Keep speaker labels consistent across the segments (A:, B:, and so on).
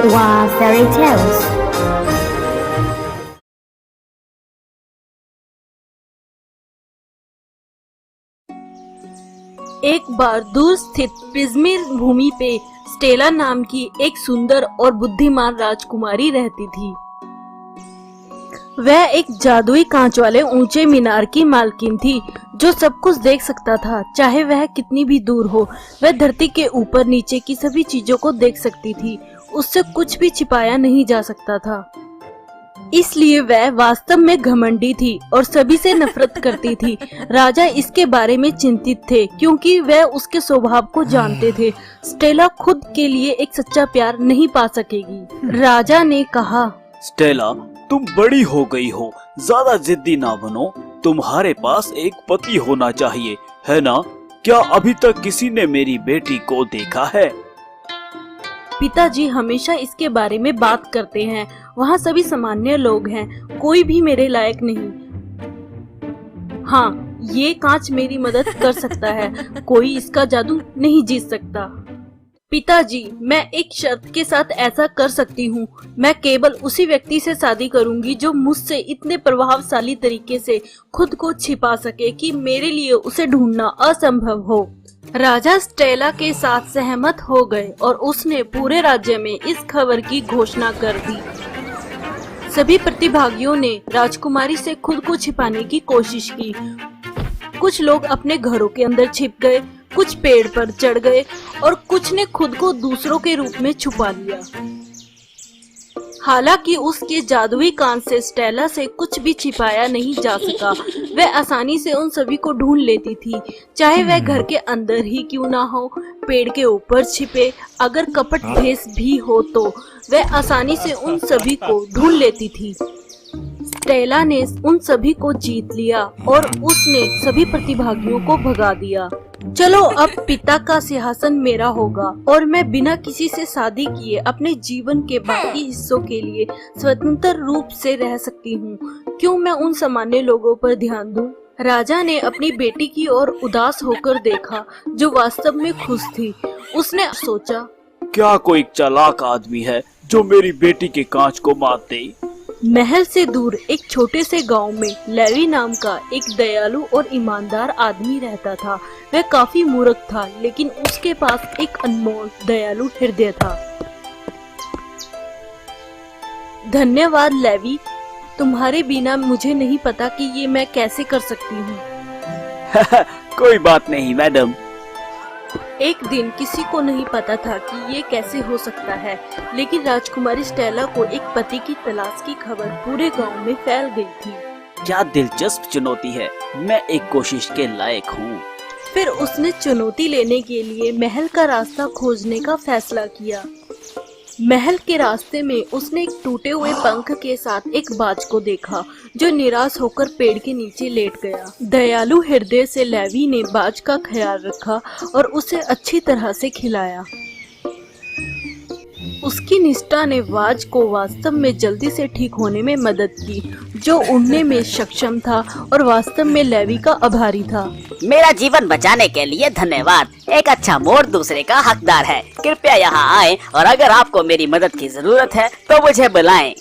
A: Wow Fairy Tales।
B: एक बार दूर स्थित पिज़्मिर भूमि पे स्टेला नाम की एक सुंदर और बुद्धिमान राजकुमारी रहती थी। वह एक जादुई कांच वाले ऊंचे मीनार की मालकिन थी जो सब कुछ देख सकता था, चाहे वह कितनी भी दूर हो। वह धरती के ऊपर नीचे की सभी चीजों को देख सकती थी, उससे कुछ भी छिपाया नहीं जा सकता था। इसलिए वह वास्तव में घमंडी थी और सभी से नफरत करती थी। राजा इसके बारे में चिंतित थे क्योंकि वह उसके स्वभाव को जानते थे। स्टेला खुद के लिए एक सच्चा प्यार नहीं पा सकेगी। राजा ने कहा,
C: स्टेला, तुम बड़ी हो गई हो, ज्यादा जिद्दी ना बनो। तुम्हारे पास एक पति होना चाहिए, है ना? क्या अभी तक किसी ने मेरी बेटी को देखा है?
B: पिताजी हमेशा इसके बारे में बात करते हैं। वहाँ सभी सामान्य लोग हैं, कोई भी मेरे लायक नहीं। हाँ, ये कांच मेरी मदद कर सकता है, कोई इसका जादू नहीं जीत सकता। पिताजी, मैं एक शर्त के साथ ऐसा कर सकती हूँ। मैं केवल उसी व्यक्ति से शादी करूंगी जो मुझसे इतने प्रभावशाली तरीके से खुद को छिपा सके कि मेरे लिए उसे ढूंढना असंभव हो। राजा स्टेला के साथ सहमत हो गए और उसने पूरे राज्य में इस खबर की घोषणा कर दी। सभी प्रतिभागियों ने राजकुमारी से खुद को छिपाने की कोशिश की। कुछ लोग अपने घरों के अंदर छिप गए, कुछ पेड़ पर चढ़ गए और कुछ ने खुद को दूसरों के रूप में छुपा लिया। हालांकि उसके जादुई कान से स्टेला से कुछ भी छिपाया नहीं जा सका। वह आसानी से उन सभी को ढूंढ लेती थी, चाहे वह घर के अंदर ही क्यों ना हो, पेड़ के ऊपर छिपे, अगर कपट भेष भी हो तो वह आसानी से उन सभी को ढूंढ लेती थी। स्टेला ने उन सभी को जीत लिया और उसने सभी प्रतिभागियों को भगा दिया। चलो, अब पिता का सिंहासन मेरा होगा और मैं बिना किसी से शादी किए अपने जीवन के बाकी हिस्सों के लिए स्वतंत्र रूप से रह सकती हूँ। क्यों मैं उन सामान्य लोगों पर ध्यान दूं? राजा ने अपनी बेटी की ओर उदास होकर देखा, जो वास्तव में खुश थी। उसने सोचा,
C: क्या कोई चालाक आदमी है जो मेरी बेटी के कांच को मात दे?
B: महल से दूर एक छोटे से गांव में लेवी नाम का एक दयालु और ईमानदार आदमी रहता था। वह काफी मूर्ख था, लेकिन उसके पास एक अनमोल दयालु हृदय था। धन्यवाद लेवी, तुम्हारे बिना मुझे नहीं पता कि ये मैं कैसे कर सकती हूँ।
C: कोई बात नहीं मैडम।
B: एक दिन किसी को नहीं पता था कि ये कैसे हो सकता है, लेकिन राजकुमारी स्टेला को एक पति की तलाश की खबर पूरे गांव में फैल गई थी।
C: क्या दिलचस्प चुनौती है, मैं एक कोशिश के लायक हूँ।
B: फिर उसने चुनौती लेने के लिए महल का रास्ता खोजने का फैसला किया। महल के रास्ते में उसने एक टूटे हुए पंख के साथ एक बाज को देखा, जो निराश होकर पेड़ के नीचे लेट गया। दयालु हृदय से लेवी ने बाज का ख्याल रखा और उसे अच्छी तरह से खिलाया। उसकी निष्ठा ने बाज को वास्तव में जल्दी से ठीक होने में मदद की, जो उड़ने में सक्षम था और वास्तव में लेवी का आभारी था।
D: मेरा जीवन बचाने के लिए धन्यवाद। एक अच्छा मोर दूसरे का हकदार है। कृपया यहाँ आएं और अगर आपको मेरी मदद की जरूरत है तो मुझे बुलाएं।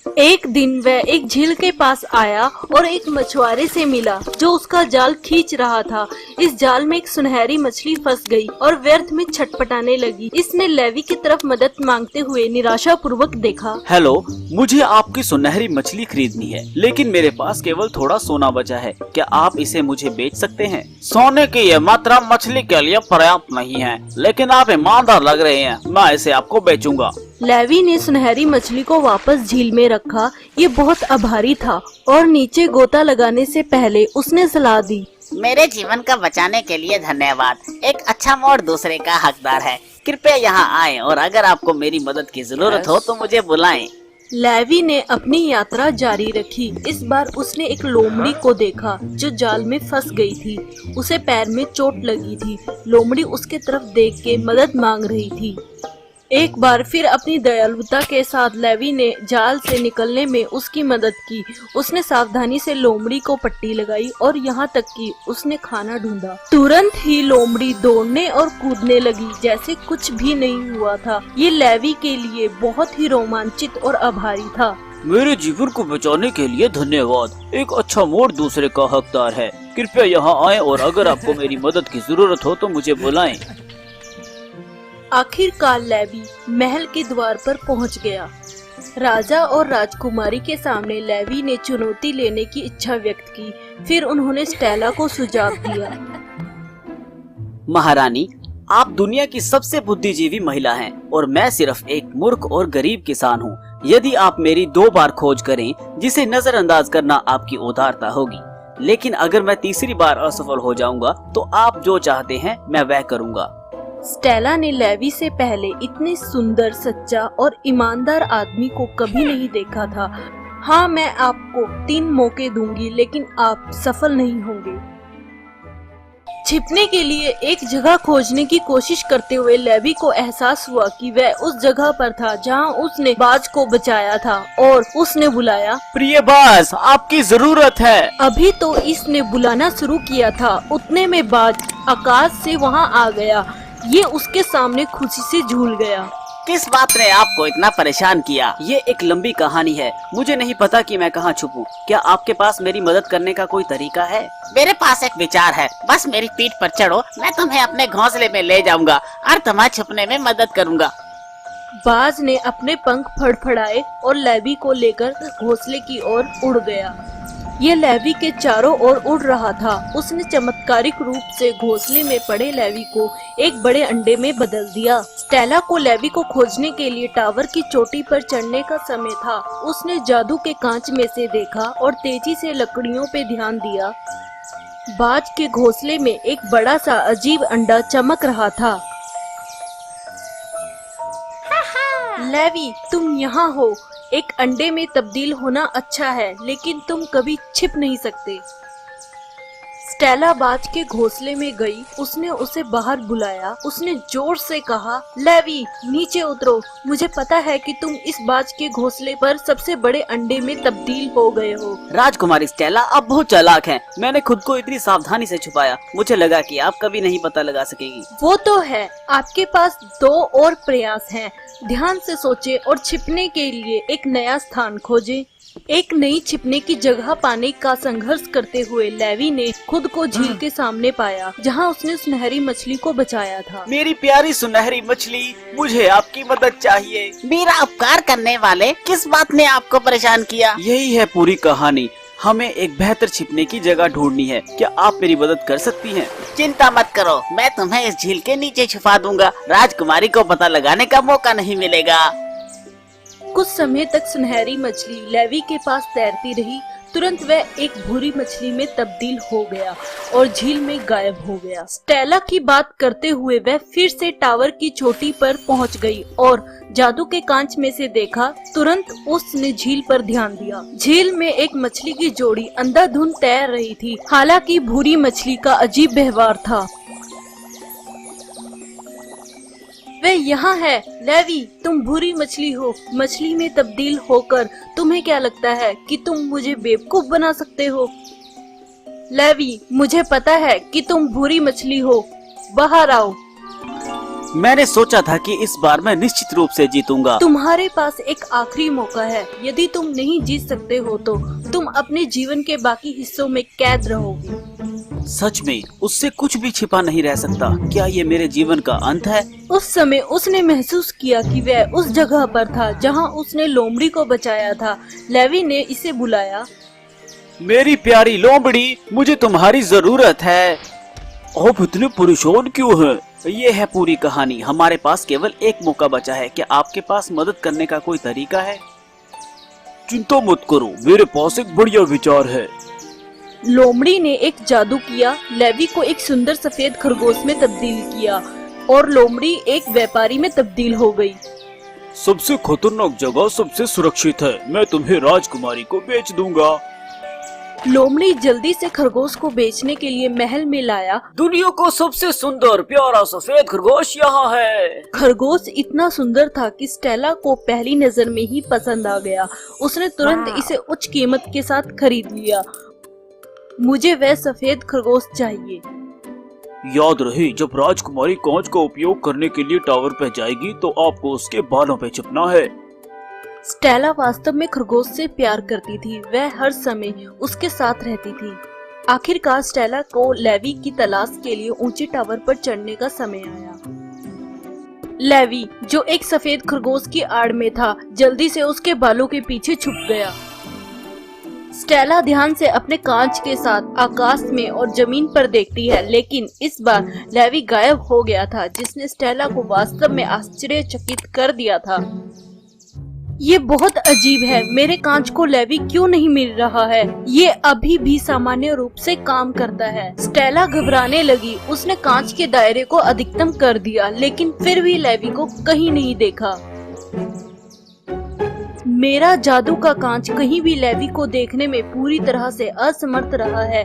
B: एक दिन वह एक झील के पास आया और एक मछुआरे से मिला जो उसका जाल खींच रहा था। इस जाल में एक सुनहरी मछली फंस गई और व्यर्थ में छटपटाने लगी। इसने लेवी की तरफ मदद मांगते हुए निराशापूर्वक देखा।
C: हेलो, मुझे आपकी सुनहरी मछली खरीदनी है, लेकिन मेरे पास केवल थोड़ा सोना बचा है। क्या आप इसे मुझे बेच सकते हैं?
E: सोने की ये मात्रा मछली के लिए पर्याप्त नहीं है, लेकिन आप ईमानदार लग रहे हैं, मैं इसे आपको बेचूंगा।
B: लेवी ने सुनहरी मछली को वापस झील में रखा। ये बहुत आभारी था और नीचे गोता लगाने से पहले उसने सलाह दी,
D: मेरे जीवन का बचाने के लिए धन्यवाद। एक अच्छा मोर दूसरे का हकदार है। कृपया यहाँ आएं और अगर आपको मेरी मदद की जरूरत हो तो मुझे बुलाएं।
B: लेवी ने अपनी यात्रा जारी रखी। इस बार उसने एक लोमड़ी को देखा जो जाल में फंस गई थी। उसे पैर में चोट लगी थी। लोमड़ी उसके तरफ देख के मदद मांग रही थी। एक बार फिर अपनी दयालुता के साथ लेवी ने जाल से निकलने में उसकी मदद की। उसने सावधानी से लोमड़ी को पट्टी लगाई और यहाँ तक कि उसने खाना ढूंढा। तुरंत ही लोमड़ी दौड़ने और कूदने लगी जैसे कुछ भी नहीं हुआ था। ये लेवी के लिए बहुत ही रोमांचित और आभारी था।
C: मेरे जीवन को बचाने के लिए धन्यवाद। एक अच्छा मोड़ दूसरे का हकदार है। कृपया यहाँ आएं और अगर आपको मेरी मदद की जरूरत हो तो मुझे बुलाएं।
B: आखिरकार लेवी महल के द्वार पर पहुंच गया। राजा और राजकुमारी के सामने लेवी ने चुनौती लेने की इच्छा व्यक्त की। फिर उन्होंने स्टेला को सुझाव दिया।
D: महारानी, आप दुनिया की सबसे बुद्धिजीवी महिला हैं और मैं सिर्फ एक मूर्ख और गरीब किसान हूँ। यदि आप मेरी 2 बार खोज करें, जिसे नजरअंदाज करना आपकी उदारता होगी, लेकिन अगर मैं तीसरी बार असफल हो जाऊंगा तो आप जो चाहते हैं मैं वह करूंगा।
B: स्टेला ने लेवी से पहले इतने सुंदर, सच्चा और ईमानदार आदमी को कभी नहीं देखा था। हाँ, मैं आपको 3 मौके दूंगी, लेकिन आप सफल नहीं होंगे। छिपने के लिए एक जगह खोजने की कोशिश करते हुए लेवी को एहसास हुआ कि वह उस जगह पर था जहां उसने बाज को बचाया था और उसने बुलाया,
E: प्रिय बाज, आपकी जरूरत है।
B: अभी तो इसने बुलाना शुरू किया था, उतने में बाज आकाश से वहां आ गया। ये उसके सामने खुशी से झूल गया।
D: किस बात ने आपको इतना परेशान किया? ये एक लंबी कहानी है। मुझे नहीं पता कि मैं कहाँ छुपूं। क्या आपके पास मेरी मदद करने का कोई तरीका है? मेरे पास एक विचार है। बस मेरी पीठ पर चढ़ो, मैं तुम्हें अपने घोंसले में ले जाऊंगा और तुम्हें छुपने में मदद करूंगा।
B: बाज ने अपने पंख फड़फड़ाए और लेवी को लेकर घोंसले की ओर उड़ गया। ये लेवी के चारों ओर उड़ रहा था। उसने चमत्कारिक रूप से घोंसले में पड़े लेवी को एक बड़े अंडे में बदल दिया। स्टेला को लेवी को खोजने के लिए टावर की चोटी पर चढ़ने का समय था। उसने जादू के कांच में से देखा और तेजी से लकड़ियों पे ध्यान दिया। बाज के घोंसले में एक बड़ा सा अजीब अंडा चमक रहा था। लेवी, तुम यहाँ हो। एक अंडे में तब्दील होना अच्छा है, लेकिन तुम कभी छिप नहीं सकते। स्टेला बाज के घोंसले में गई। उसने उसे बाहर बुलाया। उसने जोर से कहा, लेवी, नीचे उतरो। मुझे पता है कि तुम इस बाज के घोंसले पर सबसे बड़े अंडे में तब्दील हो गए हो।
D: राजकुमारी स्टेला, आप बहुत चालाक हैं। मैंने खुद को इतनी सावधानी से छुपाया। मुझे लगा कि आप कभी नहीं पता लगा सकेंगी।
B: वो तो है। आपके पास 2 और प्रयास हैं। ध्यान से सोचे और छिपने के लिए एक नया स्थान खोजें। एक नई छिपने की जगह पाने का संघर्ष करते हुए लेवी ने खुद को झील के सामने पाया, जहां उसने सुनहरी मछली को बचाया था।
E: मेरी प्यारी सुनहरी मछली, मुझे आपकी मदद चाहिए।
D: मेरा उपकार करने वाले, किस बात ने आपको परेशान किया?
E: यही है पूरी कहानी। हमें एक बेहतर छिपने की जगह ढूंढनी है। क्या आप मेरी मदद कर सकती हैं?
D: चिंता मत करो, मैं तुम्हें इस झील के नीचे छुपा दूंगा। राजकुमारी को पता लगाने का मौका नहीं मिलेगा।
B: कुछ समय तक सुनहरी मछली लेवी के पास तैरती रही। तुरंत वह एक भूरी मछली में तब्दील हो गया और झील में गायब हो गया। स्टेला की बात करते हुए वह फिर से टावर की चोटी पर पहुंच गई और जादू के कांच में से देखा। तुरंत उसने झील पर ध्यान दिया। झील में एक मछली की जोड़ी अंधाधुंध तैर रही थी। हालांकि भूरी मछली का अजीब व्यवहार था। वह यहाँ है। लेवी, तुम भूरी मछली हो। मछली में तब्दील होकर तुम्हें क्या लगता है कि तुम मुझे बेवकूफ बना सकते हो? लेवी, मुझे पता है कि तुम भूरी मछली हो। बाहर आओ।
E: मैंने सोचा था कि इस बार मैं निश्चित रूप से जीतूंगा।
B: तुम्हारे पास एक आखिरी मौका है। यदि तुम नहीं जीत सकते हो तो तुम अपने जीवन के बाकी हिस्सों में कैद रहोगे।
E: सच में उससे कुछ भी छिपा नहीं रह सकता। क्या ये मेरे जीवन का अंत है?
B: उस समय उसने महसूस किया कि वह उस जगह पर था जहां उसने लोमड़ी को बचाया था। लेवी ने इसे बुलाया,
E: मेरी प्यारी लोमड़ी, मुझे तुम्हारी जरूरत है। आप इतने परेशान क्यों हैं? ये है पूरी कहानी। हमारे पास केवल एक मौका बचा है। क्या आपके पास मदद करने का कोई तरीका है?
C: चिंता मत करो, मेरे पास एक बढ़िया विचार है।
B: लोमड़ी ने एक जादू किया। लेवी को एक सुंदर सफेद खरगोश में तब्दील किया और लोमड़ी एक व्यापारी में तब्दील हो गई।
C: सबसे खतरनाक जगह सबसे सुरक्षित है। मैं तुम्हें राजकुमारी को बेच दूंगा।
B: लोमड़ी जल्दी से खरगोश को बेचने के लिए महल में लाया।
D: दुनिया को सबसे सुंदर प्यारा सफेद खरगोश यहाँ है।
B: खरगोश इतना सुंदर था कि स्टेला को पहली नजर में ही पसंद आ गया। उसने तुरंत इसे उच्च कीमत के साथ खरीद लिया। मुझे वह सफेद खरगोश चाहिए।
C: याद रहे, जब राजकुमारी कांच का उपयोग करने के लिए टावर पे जाएगी तो आपको उसके बालों पे छिपना है।
B: स्टेला वास्तव में खरगोश से प्यार करती थी। वह हर समय उसके साथ रहती थी। आखिरकार स्टेला को लेवी की तलाश के लिए ऊंचे टावर पर चढ़ने का समय आया। लेवी, जो एक सफेद खरगोश की आड़ में था, जल्दी से उसके बालों के पीछे छुप गया। स्टेला ध्यान से अपने कांच के साथ आकाश में और जमीन पर देखती है, लेकिन इस बार लेवी गायब हो गया था, जिसने स्टेला को वास्तव में आश्चर्यचकित कर दिया था। ये बहुत अजीब है, मेरे कांच को लेवी क्यों नहीं मिल रहा है? ये अभी भी सामान्य रूप से काम करता है। स्टेला घबराने लगी। उसने कांच के दायरे को अधिकतम कर दिया, लेकिन फिर भी लेवी को कहीं नहीं देखा। मेरा जादू का कांच कहीं भी लेवी को देखने में पूरी तरह से असमर्थ रहा है।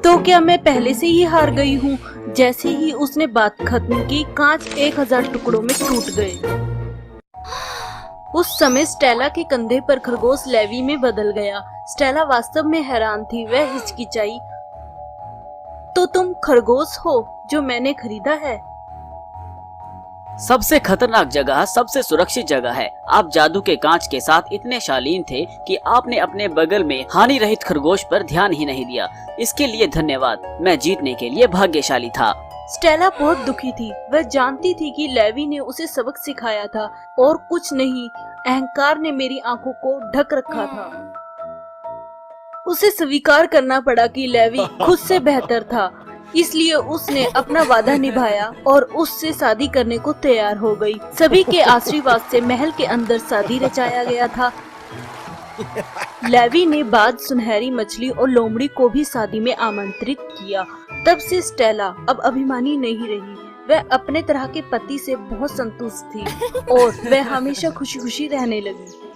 B: तो क्या मैं पहले से ही हार गई हूँ? जैसे ही उसने बात खत्म की, कांच 1000 टुकड़ों में टूट गए। उस समय स्टेला के कंधे पर खरगोश लेवी में बदल गया। स्टेला वास्तव में हैरान थी। वह हिचकिचाई। तो तुम खरगोश हो जो मैंने खरीदा है?
D: सबसे खतरनाक जगह सबसे सुरक्षित जगह है। आप जादू के कांच के साथ इतने शालीन थे कि आपने अपने बगल में हानि रहित खरगोश पर ध्यान ही नहीं दिया। इसके लिए धन्यवाद। मैं जीतने के लिए भाग्यशाली था।
B: स्टेला बहुत दुखी थी। वह जानती थी कि लेवी ने उसे सबक सिखाया था और कुछ नहीं, अहंकार ने मेरी आंखों को ढक रखा था। उसे स्वीकार करना पड़ा कि लेवी खुद से बेहतर था, इसलिए उसने अपना वादा निभाया और उससे शादी करने को तैयार हो गई। सभी के आशीर्वाद से महल के अंदर शादी रचाया गया था। लेवी ने बाद सुनहरी मछली और लोमड़ी को भी शादी में आमंत्रित किया। तब से स्टेला अब अभिमानी नहीं रही। वह अपने तरह के पति से बहुत संतुष्ट थी और वह हमेशा खुशी खुशी रहने लगी।